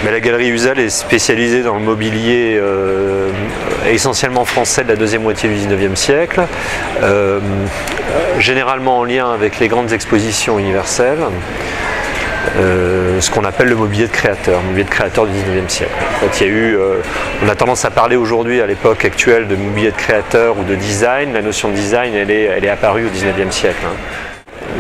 Mais la galerie Usal est spécialisée dans le mobilier essentiellement français de la deuxième moitié du XIXe siècle, généralement en lien avec les grandes expositions universelles, ce qu'on appelle le mobilier de créateur du XIXe siècle. En fait, on a tendance à parler aujourd'hui, à l'époque actuelle, de mobilier de créateur ou de design. La notion de design, elle est apparue au XIXe siècle.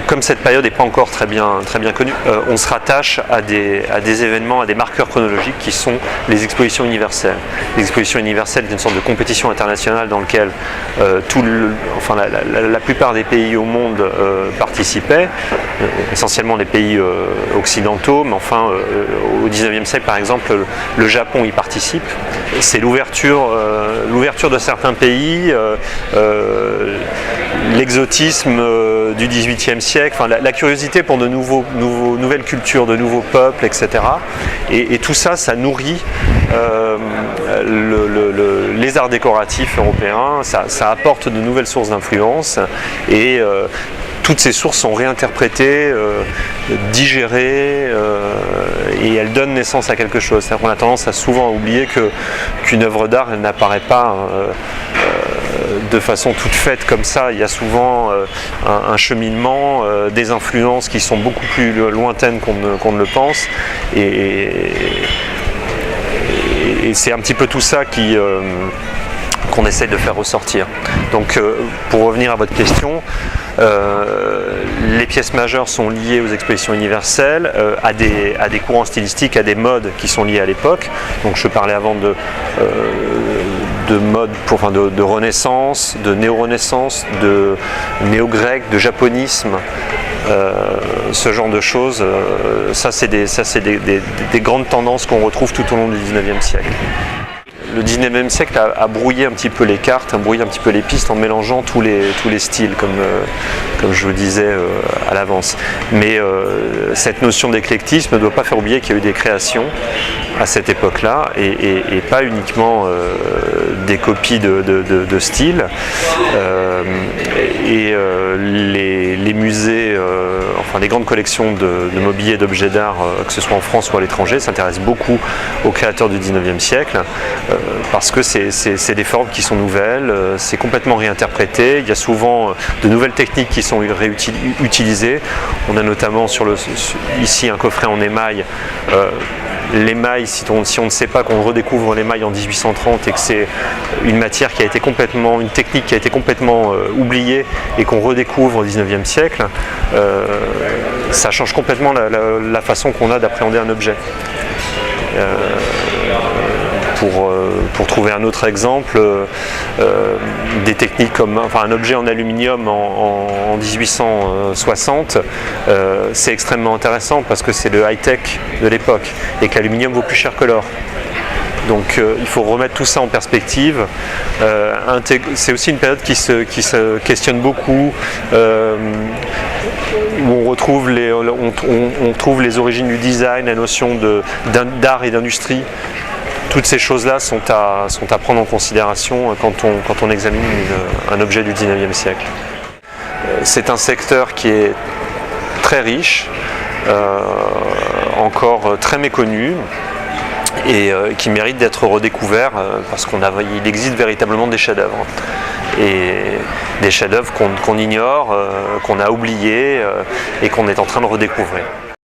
Comme cette période n'est pas encore très bien connue, on se rattache à des événements, à des marqueurs chronologiques qui sont les expositions universelles. Les expositions universelles est une sorte de compétition internationale dans laquelle la plupart des pays au monde participaient, essentiellement des pays occidentaux, mais enfin au XIXe siècle par exemple, le Japon y participe. C'est l'ouverture de certains pays, l'exotisme du XVIIIe siècle, enfin, la curiosité pour de nouvelles cultures, de nouveaux peuples, etc. Et tout ça, ça nourrit les arts décoratifs européens, ça apporte de nouvelles sources d'influence et toutes ces sources sont réinterprétées, digérées et elles donnent naissance à quelque chose. C'est-à-dire qu'on a tendance à souvent oublier qu'une œuvre d'art n'apparaît pas de façon toute faite comme ça. Il y a souvent un cheminement, des influences qui sont beaucoup plus lointaines qu'on ne le pense et c'est un petit peu tout ça qu'on essaie de faire ressortir. Donc pour revenir à votre question, les pièces majeures sont liées aux expositions universelles, à des courants stylistiques, à des modes qui sont liés à l'époque. Donc je parlais avant de mode, de renaissance, de néo-renaissance, de néo-grec, de japonisme, ce genre de choses. Ça c'est des grandes tendances qu'on retrouve tout au long du XIXe siècle. Le XIXe siècle a brouillé un petit peu les cartes, a brouillé un petit peu les pistes en mélangeant tous les styles, comme je vous disais à l'avance. Mais cette notion d'éclectisme ne doit pas faire oublier qu'il y a eu des créations à cette époque-là et pas uniquement des copies de styles. Les musées, les grandes collections de mobilier et d'objets d'art, que ce soit en France ou à l'étranger, s'intéressent beaucoup aux créateurs du XIXe siècle. Parce que c'est des formes qui sont nouvelles, c'est complètement réinterprété, il y a souvent de nouvelles techniques qui sont réutilisées. On a notamment ici un coffret en émail. L'émail, si on ne sait pas qu'on redécouvre l'émail en 1830 et que c'est une matière qui a été une technique qui a été complètement oubliée et qu'on redécouvre au XIXe siècle, ça change complètement la façon qu'on a d'appréhender un objet. Pour trouver un autre exemple, des techniques comme un objet en aluminium en 1860, c'est extrêmement intéressant parce que c'est le high-tech de l'époque et que l'aluminium vaut plus cher que l'or. Donc il faut remettre tout ça en perspective. C'est aussi une période qui se questionne beaucoup, où on retrouve on trouve les origines du design, la notion d'art et d'industrie. Toutes ces choses-là sont à prendre en considération quand on examine un objet du XIXe siècle. C'est un secteur qui est très riche, encore très méconnu, et qui mérite d'être redécouvert parce qu'il existe véritablement des chefs-d'œuvre. Et des chefs-d'œuvre qu'on ignore, qu'on a oubliés et qu'on est en train de redécouvrir.